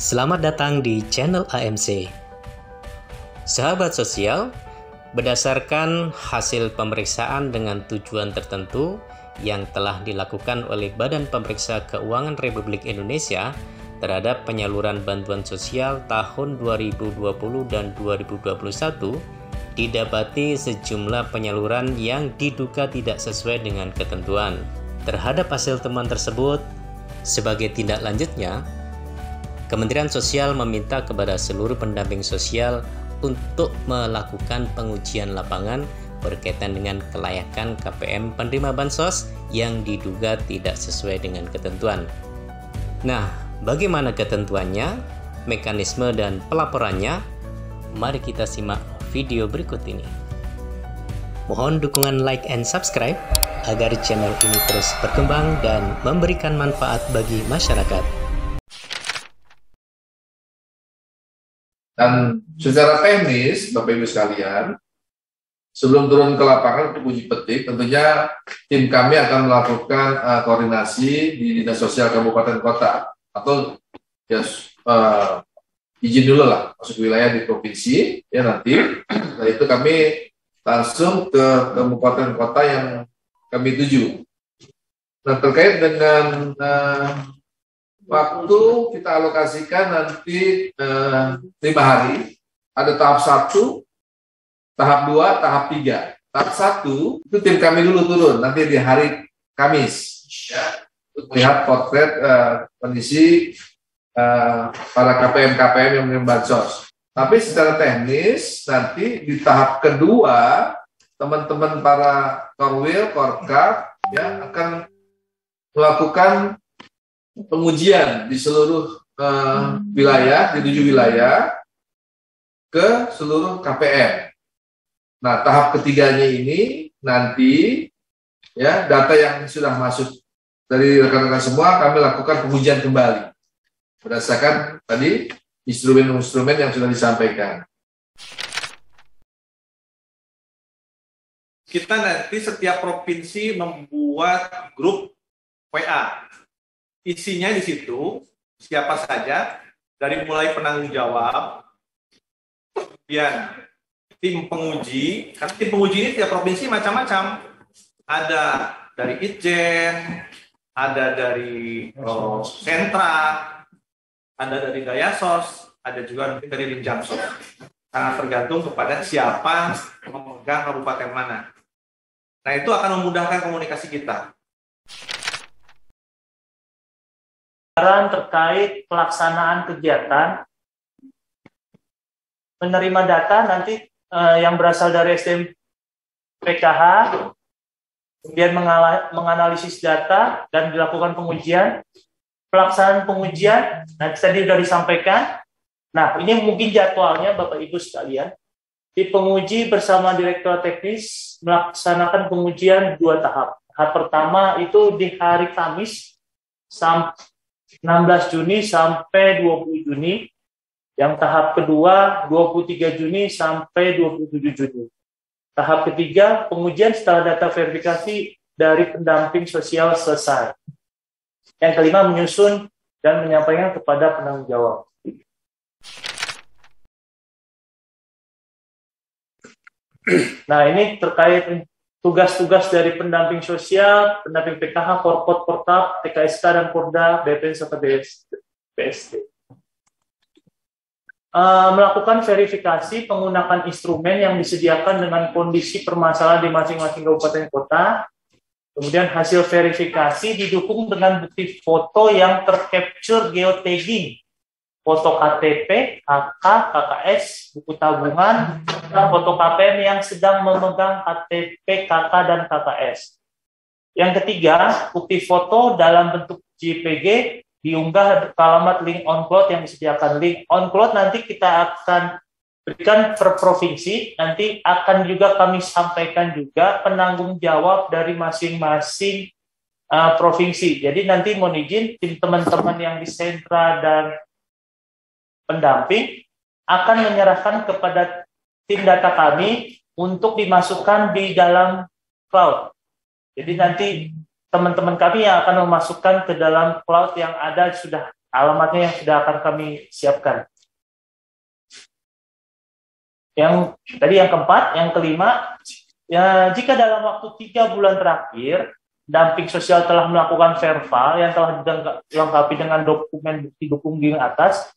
Selamat datang di channel AMC. Sahabat sosial, berdasarkan hasil pemeriksaan dengan tujuan tertentu yang telah dilakukan oleh Badan Pemeriksa Keuangan Republik Indonesia terhadap penyaluran bantuan sosial tahun 2020 dan 2021, didapati sejumlah penyaluran yang diduga tidak sesuai dengan ketentuan. Terhadap hasil temuan tersebut, sebagai tindak lanjutnya, Kementerian Sosial meminta kepada seluruh pendamping sosial untuk melakukan pengujian lapangan berkaitan dengan kelayakan KPM penerima bansos yang diduga tidak sesuai dengan ketentuan. Nah, bagaimana ketentuannya, mekanisme dan pelaporannya? Mari kita simak video berikut ini. Mohon dukungan like and subscribe agar channel ini terus berkembang dan memberikan manfaat bagi masyarakat. Dan secara teknis, Bapak Ibu sekalian, sebelum turun ke lapangan untuk uji petik, tentunya tim kami akan melakukan koordinasi di Dinas Sosial Kabupaten Kota atau ya, izin dulu lah masuk wilayah di provinsi, ya nanti. Setelah itu kami langsung ke kabupaten kota yang kami tuju. Nah, terkait dengan waktu kita alokasikan nanti 5 hari. Ada tahap 1, tahap 2, tahap 3. Tahap 1 itu tim kami dulu turun nanti di hari Kamis ya, untuk melihat potret kondisi para KPM-KPM yang menerima bansos. Tapi secara teknis nanti di tahap kedua teman-teman para Korwil, Korkap ya akan melakukan pengujian di seluruh wilayah, di 7 wilayah ke seluruh KPM. Nah, tahap ketiganya ini nanti ya data yang sudah masuk dari rekan-rekan semua kami lakukan pengujian kembali berdasarkan tadi instrumen-instrumen yang sudah disampaikan. Kita nanti setiap provinsi membuat grup WA. Isinya di situ siapa saja, dari mulai penanggung jawab, kemudian tim penguji. Karena tim penguji ini tiap provinsi macam-macam. Ada dari Itjen, ada dari Sentra, ada dari Dayasos, ada juga dari Linjamsos. Sangat tergantung kepada siapa memegang kabupaten mana. Nah, itu akan memudahkan komunikasi kita. Terkait pelaksanaan kegiatan, menerima data nanti yang berasal dari SDM PKH, kemudian menganalisis data dan dilakukan pengujian. Pelaksanaan pengujian, nanti tadi sudah disampaikan. Nah, ini mungkin jadwalnya Bapak Ibu sekalian. Di penguji bersama Direktur Teknis melaksanakan pengujian 2 tahap. Tahap pertama itu di hari Kamis sampai 16 Juni sampai 20 Juni. Yang tahap kedua 23 Juni sampai 27 Juni. Tahap ketiga pengujian setelah data verifikasi dari pendamping sosial selesai. Yang kelima menyusun dan menyampaikan kepada penanggung jawab. Nah, ini terkait tugas-tugas dari pendamping sosial, pendamping PKH, Korpot, Kortap, TKSK, dan Porda, BPN, serta BSD. Melakukan verifikasi menggunakan instrumen yang disediakan dengan kondisi permasalahan di masing-masing kabupaten kota. Kemudian hasil verifikasi didukung dengan bukti foto yang tercapture geotagging. Foto KTP, KK, KKS, buku tabungan, dan foto KPM yang sedang memegang KTP, KK, dan KKS. Yang ketiga, bukti foto dalam bentuk JPG diunggah ke alamat link OnCloud yang disediakan. Link OnCloud nanti kita akan berikan per provinsi, nanti akan juga kami sampaikan juga penanggung jawab dari masing-masing provinsi. Jadi nanti mohon izin tim teman-teman yang di sentra dan pendamping akan menyerahkan kepada tim data kami untuk dimasukkan di dalam cloud. Jadi nanti teman-teman kami yang akan memasukkan ke dalam cloud yang ada sudah alamatnya yang sudah akan kami siapkan. Yang tadi yang keempat, yang kelima, ya, jika dalam waktu 3 bulan terakhir pendamping sosial telah melakukan verbal yang telah dilengkapi dengan dokumen bukti dukung di atas,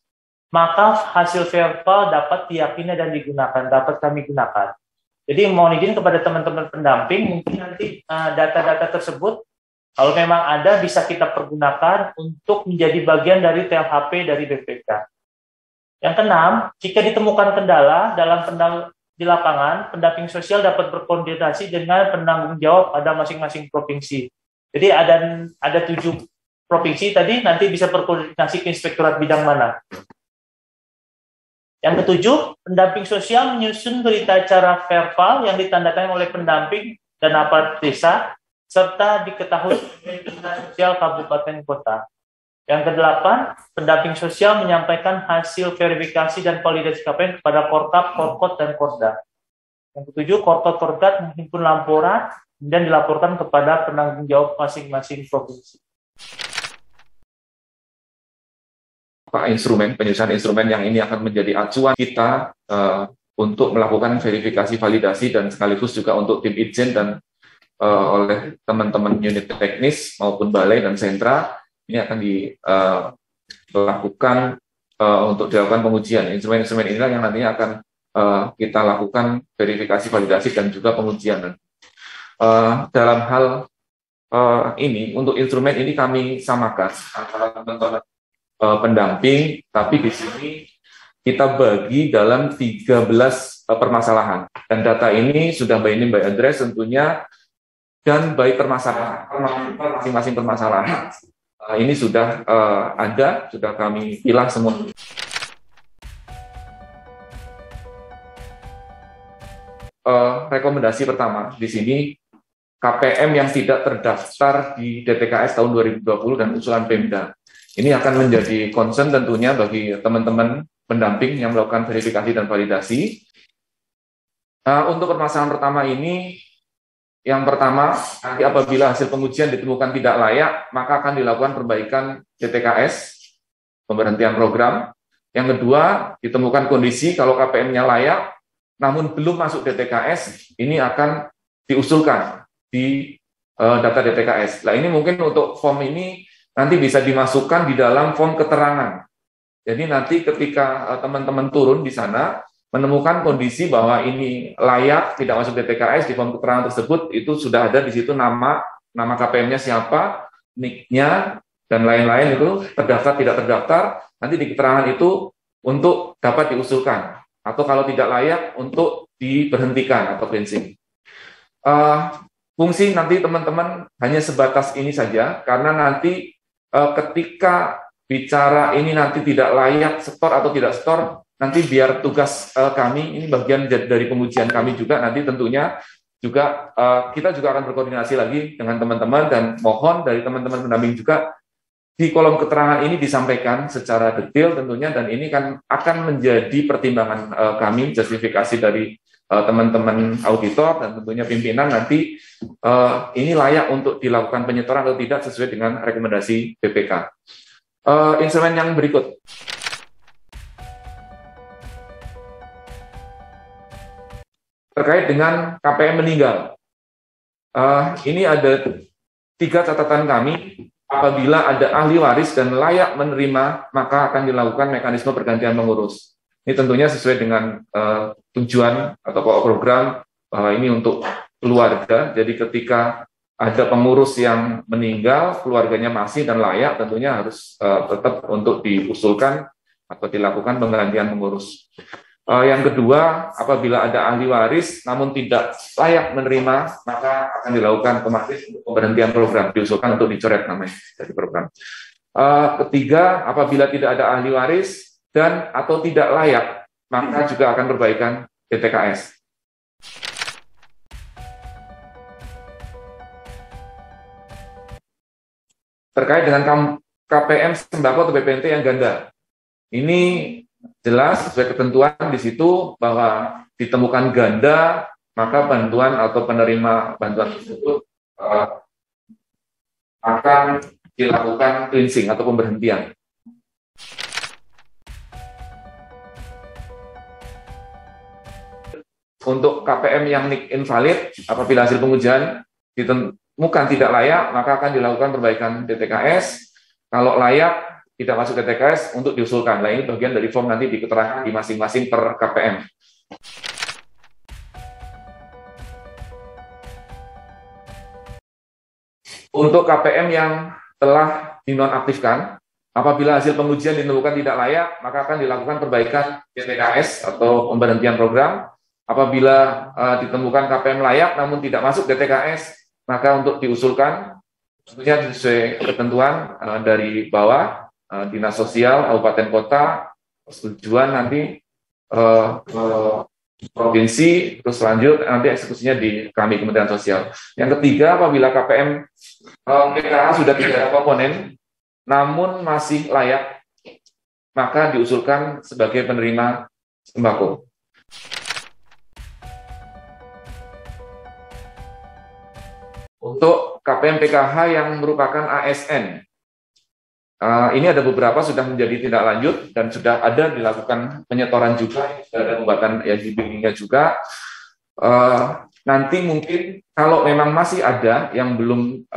maka hasil verbal dapat diyakini dan digunakan, dapat kami gunakan. Jadi mohon izin kepada teman-teman pendamping, mungkin nanti data-data tersebut kalau memang ada bisa kita pergunakan untuk menjadi bagian dari TLHP dari BPK. Yang keenam, jika ditemukan kendala di lapangan, pendamping sosial dapat berkoordinasi dengan penanggung jawab pada masing-masing provinsi. Jadi ada 7 provinsi tadi, nanti bisa berkoordinasi ke inspektorat bidang mana. Yang ketujuh, pendamping sosial menyusun berita acara verbal yang ditandatangani oleh pendamping dan aparat desa, serta diketahui oleh dinas sosial kabupaten kota. Yang kedelapan, pendamping sosial menyampaikan hasil verifikasi dan validasi KPM kepada Korkap, Korkot, dan Korda. Yang ketujuh, Korkot, Kordat menghimpun laporan dan dilaporkan kepada penanggung jawab masing-masing provinsi. Penyusunan instrumen yang ini akan menjadi acuan kita untuk melakukan verifikasi validasi dan sekaligus juga untuk tim Itjen dan oleh teman-teman unit teknis maupun balai dan sentra. Ini akan dilakukan untuk dilakukan pengujian. Instrumen-instrumen inilah yang nantinya akan kita lakukan verifikasi, validasi, dan juga pengujian. Dalam hal ini, untuk instrumen ini kami samakan antara teman-teman pendamping, tapi di sini kita bagi dalam 13 permasalahan. Dan data ini sudah by name, by address tentunya, dan by permasalahan, masing-masing permasalahan. Ini sudah ada, sudah kami pilah semua. Rekomendasi pertama di sini, KPM yang tidak terdaftar di DTKS tahun 2020 dan usulan Pemda. Ini akan menjadi concern tentunya bagi teman-teman pendamping yang melakukan verifikasi dan validasi. Untuk permasalahan pertama ini, yang pertama, nanti apabila hasil pengujian ditemukan tidak layak, maka akan dilakukan perbaikan DTKS, pemberhentian program. Yang kedua, ditemukan kondisi kalau KPM-nya layak, namun belum masuk DTKS, ini akan diusulkan di data DTKS. Nah, ini mungkin untuk form ini nanti bisa dimasukkan di dalam form keterangan. Jadi nanti ketika teman-teman turun di sana, menemukan kondisi bahwa ini layak tidak masuk DTKS, di form keterangan tersebut itu sudah ada di situ nama KPM-nya siapa, NIK-nya, dan lain-lain itu terdaftar tidak terdaftar, nanti di keterangan itu untuk dapat diusulkan, atau kalau tidak layak untuk diberhentikan atau cleansing. Fungsi nanti teman-teman hanya sebatas ini saja, karena nanti ketika bicara ini nanti tidak layak setor atau tidak setor, nanti biar tugas kami, ini bagian dari pengujian kami juga, nanti tentunya juga kita juga akan berkoordinasi lagi dengan teman-teman, dan mohon dari teman-teman pendamping juga di kolom keterangan ini disampaikan secara detail tentunya, dan ini kan akan menjadi pertimbangan kami, justifikasi dari teman-teman auditor dan tentunya pimpinan nanti ini layak untuk dilakukan penyetoran atau tidak sesuai dengan rekomendasi BPK. Instrumen yang berikut. Terkait dengan KPM meninggal, ini ada 3 catatan kami. Apabila ada ahli waris dan layak menerima, maka akan dilakukan mekanisme pergantian pengurus. Ini tentunya sesuai dengan tujuan atau program bahwa ini untuk keluarga. Jadi ketika ada pengurus yang meninggal, keluarganya masih dan layak, tentunya harus tetap untuk diusulkan atau dilakukan penggantian pengurus. Yang kedua, apabila ada ahli waris namun tidak layak menerima, maka akan dilakukan otomatis pemberhentian program, diusulkan untuk dicoret namanya dari program. Ketiga, apabila tidak ada ahli waris dan atau tidak layak, maka juga akan perbaikan DTKS. Terkait dengan KPM sembako atau BPNT yang ganda, ini jelas sesuai ketentuan di situ bahwa ditemukan ganda, maka bantuan atau penerima bantuan tersebut akan dilakukan cleansing atau pemberhentian. Untuk KPM yang NIK invalid, apabila hasil pengujian ditemukan tidak layak, maka akan dilakukan perbaikan DTKS. Kalau layak, tidak masuk DTKS untuk diusulkan. Nah, ini bagian dari form nanti diketerangkan di masing-masing per KPM. Untuk KPM yang telah dinonaktifkan, apabila hasil pengujian ditemukan tidak layak, maka akan dilakukan perbaikan DTKS atau pemberhentian program. Apabila ditemukan KPM layak namun tidak masuk DTKS, maka untuk diusulkan tentunya sesuai ketentuan dari bawah, Dinas Sosial Kabupaten Kota, persetujuan nanti provinsi, terus lanjut nanti eksekusinya di kami Kementerian Sosial. Yang ketiga, apabila KPM PKH sudah tidak ada komponen namun masih layak, maka diusulkan sebagai penerima sembako. Untuk KPM PKH yang merupakan ASN, ini ada beberapa sudah menjadi tindak lanjut dan sudah ada dilakukan penyetoran juga, sudah ada pembuatan EIB-nya juga. Nanti mungkin kalau memang masih ada yang belum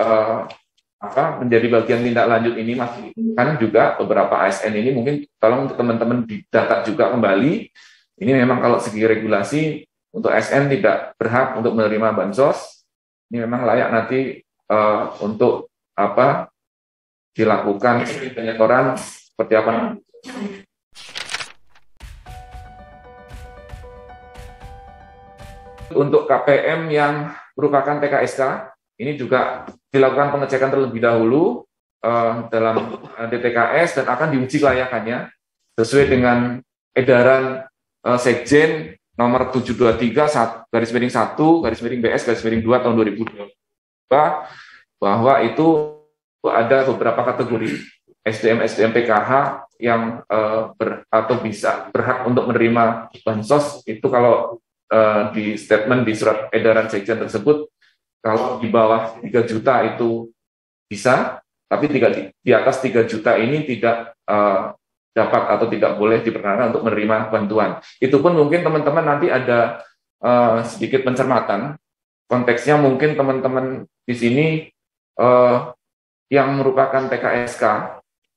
menjadi bagian tindak lanjut ini, masih kan juga beberapa ASN ini mungkin tolong teman-teman didata juga kembali. Ini memang kalau segi regulasi untuk ASN tidak berhak untuk menerima bansos. Ini memang layak nanti untuk dilakukan penyetoran seperti apa. Untuk KPM yang merupakan PKSK, ini juga dilakukan pengecekan terlebih dahulu dalam DTKS dan akan diuji kelayakannya sesuai dengan edaran Sekjen nomor 723/1/BS/2 tahun 2022, bahwa itu ada beberapa kategori SDM PKH yang bisa berhak untuk menerima bansos. Itu kalau di statement di surat edaran Sekjen tersebut, kalau di bawah 3 juta itu bisa, tapi di atas 3 juta ini tidak dapat atau tidak boleh diperkenankan untuk menerima bantuan. Itu pun mungkin teman-teman nanti ada sedikit pencermatan. Konteksnya mungkin teman-teman di sini yang merupakan PKSK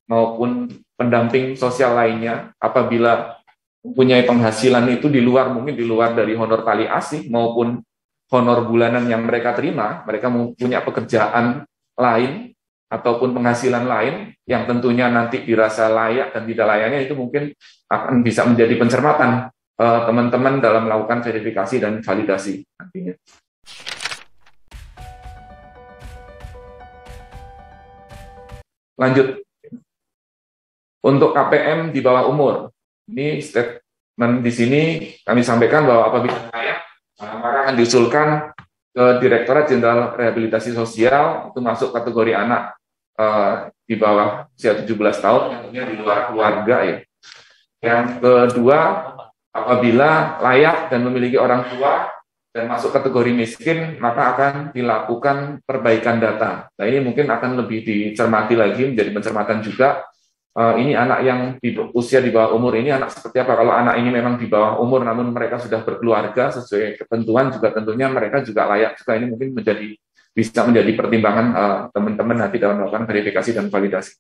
maupun pendamping sosial lainnya, apabila mempunyai penghasilan itu mungkin di luar dari honor tali asih maupun honor bulanan yang mereka terima, mereka punya pekerjaan lain ataupun penghasilan lain yang tentunya nanti dirasa layak dan tidak layaknya, itu mungkin akan bisa menjadi pencermatan teman-teman dalam melakukan verifikasi dan validasi nantinya. Lanjut. Untuk KPM di bawah umur, ini statement di sini kami sampaikan bahwa apabila layak, maka akan diusulkan ke Direktorat Jenderal Rehabilitasi Sosial, itu masuk kategori anak di bawah usia 17 tahun, tentunya di luar keluarga ya. Yang kedua, apabila layak dan memiliki orang tua dan masuk kategori miskin, maka akan dilakukan perbaikan data. Nah, ini mungkin akan lebih dicermati lagi, menjadi pencermatan juga. Ini anak yang di usia di bawah umur ini anak seperti apa? Kalau anak ini memang di bawah umur namun mereka sudah berkeluarga sesuai ketentuan, juga tentunya mereka juga layak juga. Ini mungkin bisa menjadi pertimbangan teman-teman nanti dalam melakukan verifikasi dan validasi.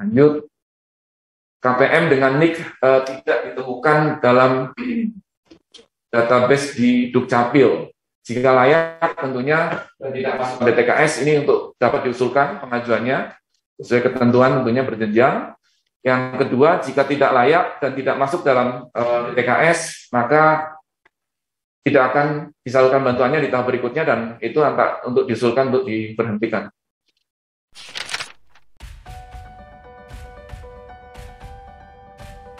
Lanjut. KPM dengan NIK tidak ditemukan dalam database di Dukcapil. Jika layak tentunya tidak masuk DTKS, ini untuk dapat diusulkan pengajuannya sesuai ketentuan tentunya berjenjang. Yang kedua, jika tidak layak dan tidak masuk dalam DTKS, maka tidak akan disalurkan bantuannya di tahap berikutnya dan itu untuk diusulkan untuk diberhentikan.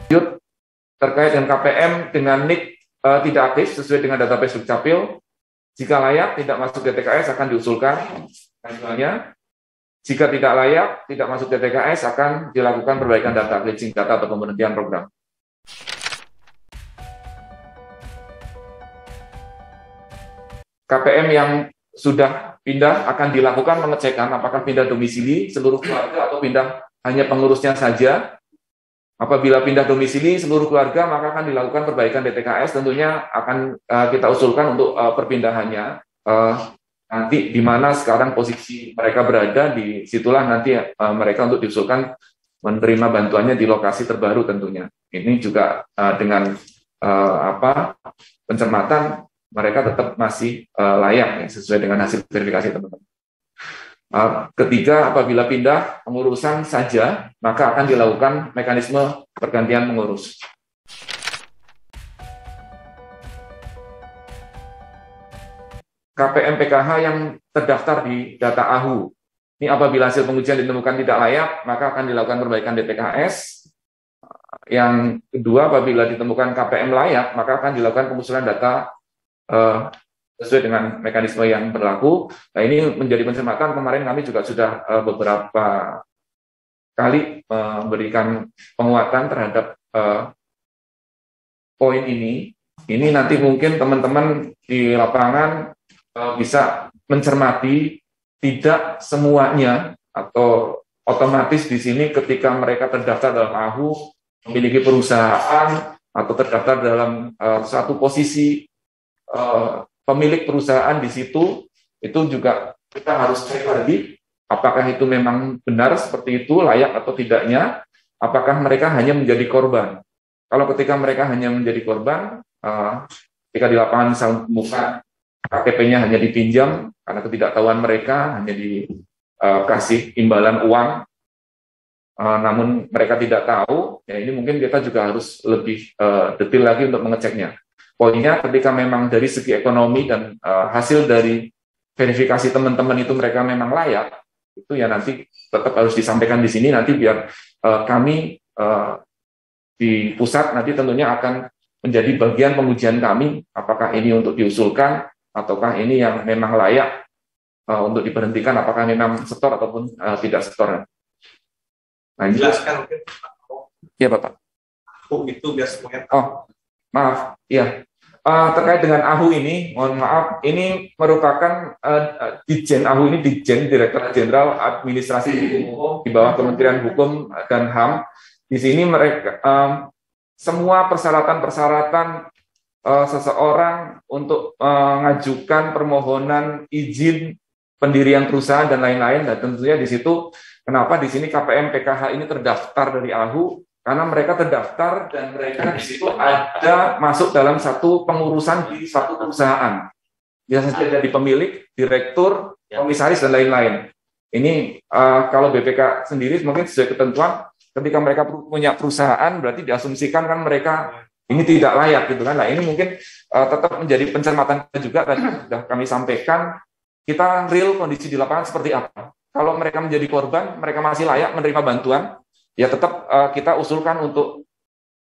Lanjut, terkait dengan KPM dengan NIK tidak aktif sesuai dengan database Dukcapil. Jika layak, tidak masuk DTKS akan diusulkan pengajuannya. Jika tidak layak, tidak masuk DTKS akan dilakukan perbaikan data, cleansing data atau pemberhentian program. KPM yang sudah pindah akan dilakukan pengecekan apakah pindah domisili seluruh keluarga atau pindah hanya pengurusnya saja. Apabila pindah domisili seluruh keluarga, maka akan dilakukan perbaikan DTKS. Tentunya akan kita usulkan untuk perpindahannya. Nanti di mana sekarang posisi mereka berada, di situlah nanti mereka untuk diusulkan menerima bantuannya di lokasi terbaru tentunya. Ini juga dengan pencermatan mereka tetap masih layak ya, sesuai dengan hasil verifikasi teman-teman. Ketiga, apabila pindah pengurusan saja, maka akan dilakukan mekanisme pergantian pengurus. KPM PKH yang terdaftar di data AHU. Ini apabila hasil pengujian ditemukan tidak layak, maka akan dilakukan perbaikan DTKS. Yang kedua, apabila ditemukan KPM layak, maka akan dilakukan pengusulan data sesuai dengan mekanisme yang berlaku. Nah, ini menjadi pencermatan. Kemarin kami juga sudah beberapa kali memberikan penguatan terhadap poin ini. Ini nanti mungkin teman-teman di lapangan bisa mencermati tidak semuanya atau otomatis di sini ketika mereka terdaftar dalam AHU memiliki perusahaan atau terdaftar dalam satu posisi pemilik perusahaan di situ, itu juga kita harus cek lagi apakah itu memang benar seperti itu, layak atau tidaknya, apakah mereka hanya menjadi korban. Kalau ketika mereka hanya menjadi korban, ketika di lapangan misalnya buka KTP-nya hanya dipinjam karena ketidaktahuan mereka, hanya dikasih imbalan uang, namun mereka tidak tahu, ya ini mungkin kita juga harus lebih detail lagi untuk mengeceknya. Poinnya ketika memang dari segi ekonomi dan hasil dari verifikasi teman-teman itu mereka memang layak, itu ya nanti tetap harus disampaikan di sini, nanti biar kami di pusat nanti tentunya akan menjadi bagian pengujian kami, apakah ini untuk diusulkan, ataukah ini yang memang layak untuk diberhentikan, apakah memang setor ataupun tidak setor. Nah, Jelaskan mungkin. Ya Bapak. Itu biar semuanya. Oh, maaf, ya. Terkait dengan AHU ini, mohon maaf, ini merupakan Ditjen AHU ini Ditjen Direktorat Jenderal Administrasi Hukum di bawah Kementerian Hukum dan HAM. Di sini mereka semua persyaratan-persyaratan seseorang untuk mengajukan permohonan izin pendirian perusahaan dan lain-lain, dan tentunya di situ kenapa di sini KPM PKH ini terdaftar dari AHU, karena mereka terdaftar dan mereka di situ ada masuk dalam satu pengurusan di satu perusahaan, biasanya jadi pemilik, direktur, komisaris dan lain-lain. Ini kalau BPK sendiri mungkin sesuai ketentuan, ketika mereka punya perusahaan berarti diasumsikan kan mereka ini tidak layak gitu kan. Nah ini mungkin tetap menjadi pencermatan juga, tadi sudah kami sampaikan, kita real kondisi di lapangan seperti apa. Kalau mereka menjadi korban, mereka masih layak menerima bantuan, ya tetap kita usulkan untuk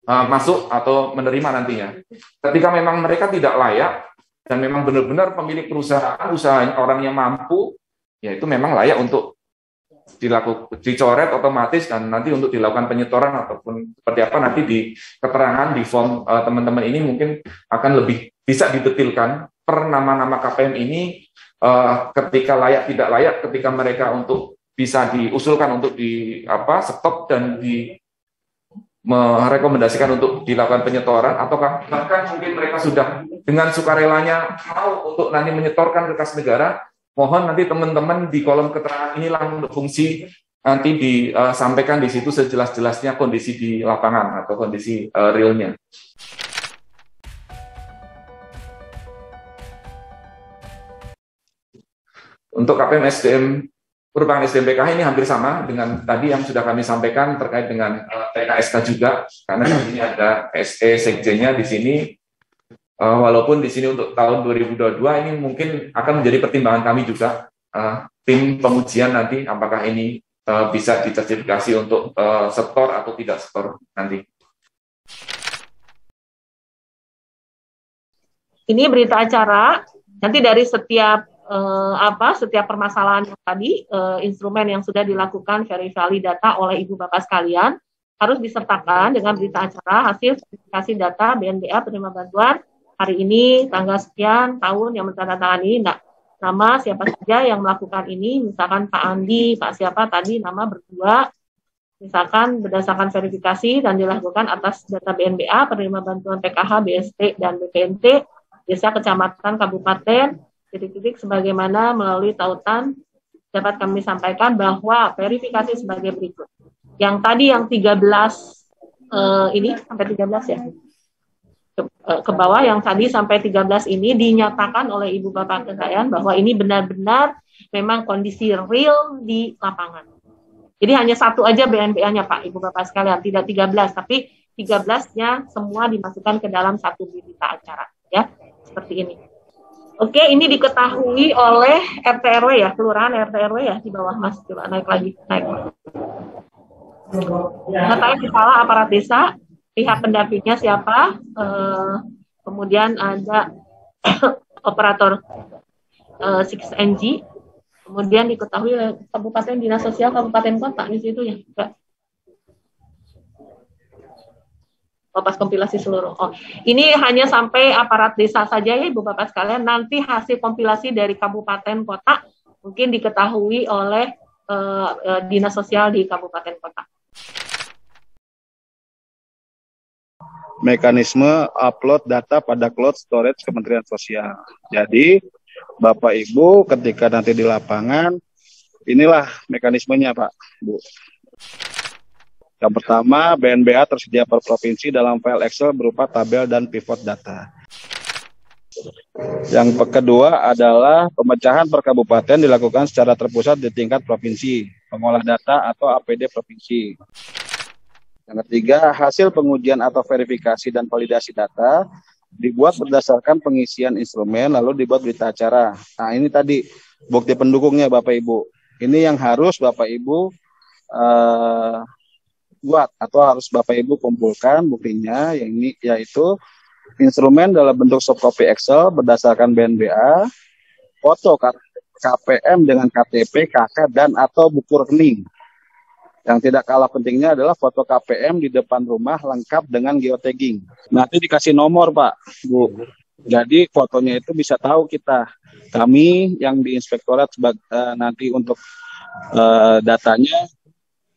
masuk atau menerima nantinya. Ketika memang mereka tidak layak, dan memang benar-benar pemilik perusahaan, usaha orang yang mampu, ya itu memang layak untuk dicoret otomatis, dan nanti untuk dilakukan penyetoran ataupun seperti apa nanti di keterangan di form teman-teman ini mungkin akan lebih bisa didetilkan per nama-nama KPM ini, ketika layak tidak layak, ketika mereka untuk bisa diusulkan untuk di stop dan di merekomendasikan untuk dilakukan penyetoran, ataukah bahkan mungkin mereka sudah dengan sukarelanya mau untuk nanti menyetorkan ke kas negara. Mohon nanti teman-teman di kolom keterangan inilah untuk fungsi nanti disampaikan di situ sejelas-jelasnya kondisi di lapangan atau kondisi realnya. Untuk KPM SDM merupakan SDM PKH ini hampir sama dengan tadi yang sudah kami sampaikan terkait dengan TKSK juga, karena di sini ada SE Sekjennya di sini. Walaupun di sini untuk tahun 2022 ini mungkin akan menjadi pertimbangan kami juga, tim pengujian nanti apakah ini bisa disertifikasi untuk setor atau tidak setor nanti. Ini berita acara, nanti dari setiap setiap permasalahan yang tadi, instrumen yang sudah dilakukan verifikasi data oleh Ibu Bapak sekalian, harus disertakan dengan berita acara hasil verifikasi data BNBA penerima bantuan hari ini tanggal sekian tahun yang menandatangani nama siapa saja yang melakukan ini, misalkan Pak Andi, Pak siapa tadi nama berdua, Misalkan berdasarkan verifikasi dan dilakukan atas data BNBA, penerima bantuan PKH, BST, dan BPNT, desa, kecamatan, kabupaten, titik-titik sebagaimana melalui tautan dapat kami sampaikan bahwa verifikasi sebagai berikut. Yang tadi yang 13 ini sampai 13 ya. Ke bawah yang tadi sampai 13 ini dinyatakan oleh Ibu Bapak sekalian bahwa ini benar-benar memang kondisi real di lapangan. Jadi hanya satu aja BNBA-nya Pak, Ibu Bapak sekalian, tidak 13, tapi 13-nya semua dimasukkan ke dalam satu berita acara, ya, seperti ini. Oke, ini diketahui oleh RT RW ya, kelurahan RT RW ya di bawah Mas, coba naik lagi, naik. Katanya kepala aparat desa, pihak pendampingnya siapa, kemudian ada operator 6NG. Kemudian diketahui oleh kabupaten, dinas sosial kabupaten kota di situ ya. Pas kompilasi seluruh. Oh, ini hanya sampai aparat desa saja ya Ibu Bapak sekalian. Nanti hasil kompilasi dari kabupaten kota mungkin diketahui oleh dinas sosial di kabupaten kota. Mekanisme upload data pada cloud storage Kementerian Sosial. Jadi Bapak Ibu ketika nanti di lapangan, inilah mekanismenya Pak, Bu. Yang pertama, BNBA tersedia per provinsi dalam file Excel berupa tabel dan pivot data. Yang kedua adalah pemecahan per kabupaten dilakukan secara terpusat di tingkat provinsi, pengolah data atau APD provinsi. Yang ketiga, hasil pengujian atau verifikasi dan validasi data dibuat berdasarkan pengisian instrumen lalu dibuat berita acara. Nah ini tadi bukti pendukungnya Bapak Ibu. Ini yang harus Bapak Ibu buat atau harus Bapak Ibu kumpulkan buktinya, yang ini yaitu instrumen dalam bentuk soft copy Excel berdasarkan BNBA, foto KPM dengan KTP, KK dan atau buku rekening. Yang tidak kalah pentingnya adalah foto KPM di depan rumah lengkap dengan geotagging. Nanti dikasih nomor Pak, Bu. Jadi fotonya itu bisa tahu kami yang di inspektorat nanti untuk datanya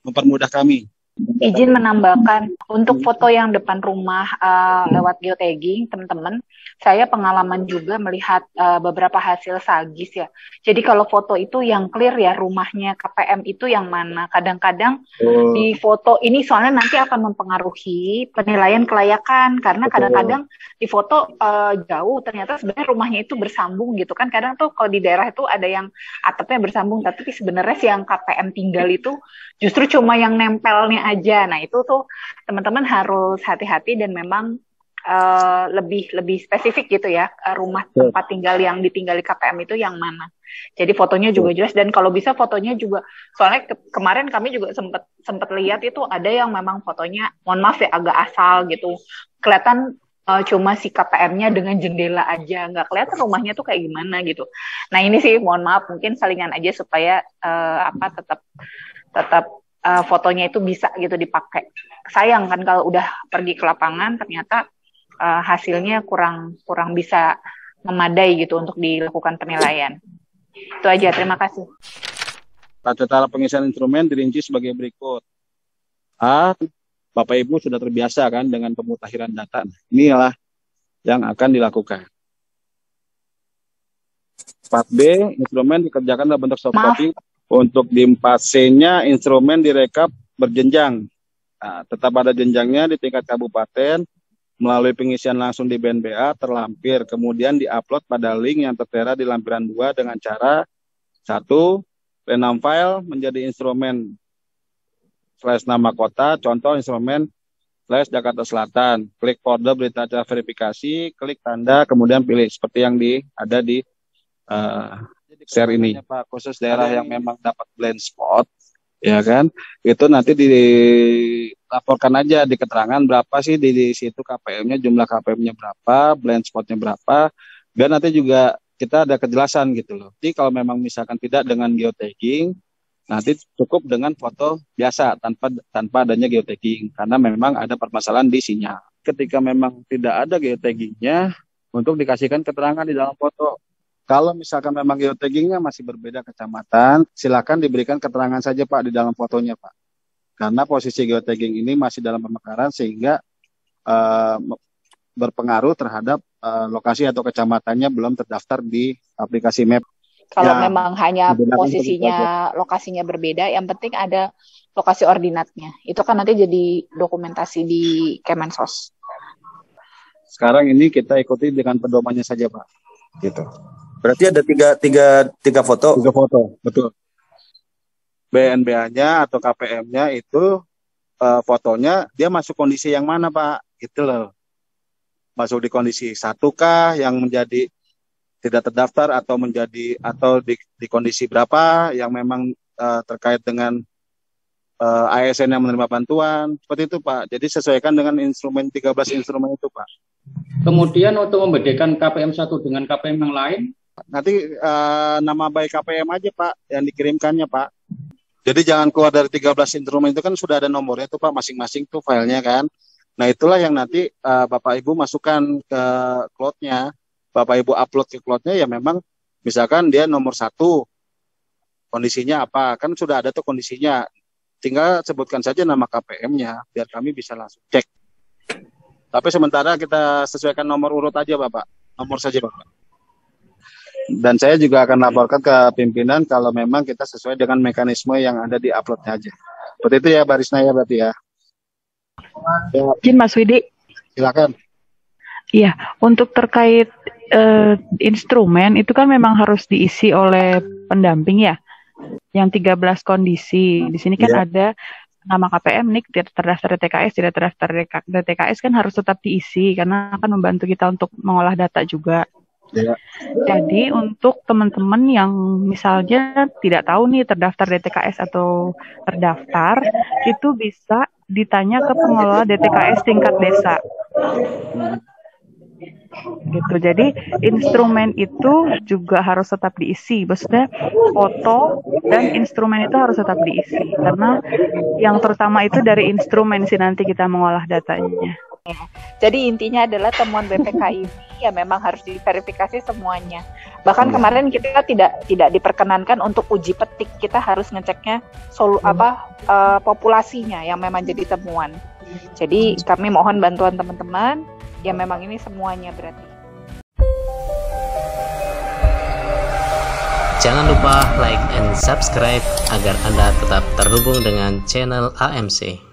mempermudah kami. Izin menambahkan, untuk foto yang depan rumah lewat geotagging, teman-teman, saya pengalaman juga melihat beberapa hasil Sagis ya. Jadi kalau foto itu yang clear ya, rumahnya KPM itu yang mana. Kadang-kadang di foto ini soalnya nanti akan mempengaruhi penilaian kelayakan, karena kadang-kadang di foto jauh, ternyata sebenarnya rumahnya itu bersambung gitu kan. Kadang tuh kalau di daerah itu ada yang atapnya bersambung, tapi sebenarnya si yang KPM tinggal itu justru cuma yang nempelnya aja. Nah itu tuh teman-teman harus hati-hati dan memang lebih spesifik gitu ya, rumah tempat tinggal yang ditinggali KPM itu yang mana. Jadi fotonya juga jelas, dan kalau bisa fotonya juga, soalnya kemarin kami juga sempat lihat itu ada yang memang fotonya, mohon maaf ya, agak asal gitu, kelihatan cuma si KPM-nya dengan jendela aja, nggak kelihatan rumahnya tuh kayak gimana gitu. Nah ini sih mohon maaf, mungkin salingan aja supaya tetap fotonya itu bisa gitu dipakai. Sayang kan kalau udah pergi ke lapangan ternyata hasilnya kurang bisa memadai gitu untuk dilakukan penilaian. Itu aja, terima kasih. Tata cara pengisian instrumen dirinci sebagai berikut. A, Bapak Ibu sudah terbiasa kan dengan pemutakhiran data. Inilah yang akan dilakukan. 4B, instrumen dikerjakan dalam bentuk soft copy. Untuk di 4C-nya, instrumen direkap berjenjang. Nah, tetap ada jenjangnya di tingkat kabupaten, melalui pengisian langsung di BNBA, terlampir, kemudian diupload pada link yang tertera di lampiran 2 dengan cara 1. Renam file menjadi instrumen / nama kota, contoh instrumen / Jakarta Selatan. Klik folder berita acara verifikasi, klik tanda, kemudian pilih seperti yang ada di share ini. Pak, khusus daerah yang memang dapat blind spot, ya kan, itu nanti dilaporkan aja di keterangan berapa sih di situ KPM-nya, jumlah KPM-nya berapa, blind spot-nya berapa, biar nanti juga kita ada kejelasan gitu loh. Jadi kalau memang misalkan tidak dengan geotagging, nanti cukup dengan foto biasa tanpa adanya geotagging, karena memang ada permasalahan di sinyal. Ketika memang tidak ada geotaggingnya, untuk dikasihkan keterangan di dalam foto. Kalau misalkan memang geotaggingnya masih berbeda kecamatan, silakan diberikan keterangan saja Pak di dalam fotonya Pak. karena posisi geotagging ini masih dalam pemekaran sehingga berpengaruh terhadap lokasi atau kecamatannya belum terdaftar di aplikasi map. Kalau Ya, memang hanya menggunakan posisinya, lokasinya berbeda, yang penting ada lokasi ordinatnya. Itu kan nanti jadi dokumentasi di Kemensos. sekarang ini kita ikuti dengan pedomannya saja, Pak. Gitu. Berarti ada tiga foto. 3 foto, betul. BNBA-nya atau KPM-nya itu fotonya dia masuk kondisi yang mana, Pak? Gitu loh. Masuk di kondisi 1 kah yang menjadi tidak terdaftar atau di kondisi berapa yang memang terkait dengan ASN yang menerima bantuan. Seperti itu, Pak. Jadi sesuaikan dengan 13 instrumen itu, Pak. Kemudian untuk membedakan KPM 1 dengan KPM yang lain, Nanti nama baik KPM aja, Pak, yang dikirimkannya, Pak. Jadi jangan keluar dari 13 instrumen itu kan sudah ada nomornya tuh, Pak, masing-masing tuh filenya kan. Nah, itulah yang nanti Bapak Ibu masukkan ke cloud-nya. Bapak Ibu upload ke cloud-nya ya memang misalkan dia nomor 1, kondisinya apa, kan sudah ada tuh kondisinya. Tinggal sebutkan saja nama KPM-nya biar kami bisa langsung cek. Tapi sementara kita sesuaikan nomor urut aja, Bapak. Nomor saja, Bapak. Dan saya juga akan laporkan ke pimpinan kalau memang kita sesuai dengan mekanisme yang ada di upload-nya aja. Seperti itu ya, Barisna ya berarti ya. Izin Mas Widi. Silakan. Iya, untuk terkait instrumen itu kan memang harus diisi oleh pendamping ya. Yang 13 kondisi. Di sini kan ada nama KPM, NIK, tidak terdaftar DTKS, tidak terdaftar DTKS kan harus tetap diisi karena akan membantu kita untuk mengolah data juga. Ya. Jadi untuk teman-teman yang misalnya tidak tahu nih terdaftar DTKS atau terdaftar, itu bisa ditanya ke pengelola DTKS tingkat desa. Gitu. Jadi instrumen itu juga harus tetap diisi. Maksudnya foto dan instrumen itu harus tetap diisi. Karena yang terutama itu dari instrumen sih nanti kita mengolah datanya. Jadi intinya adalah temuan BPK ini ya memang harus diverifikasi semuanya. Bahkan kemarin kita tidak diperkenankan untuk uji petik. Kita harus ngeceknya populasinya yang memang jadi temuan. Jadi kami mohon bantuan teman-teman. Ya memang ini semuanya berarti. Jangan lupa like and subscribe agar Anda tetap terhubung dengan channel AMC.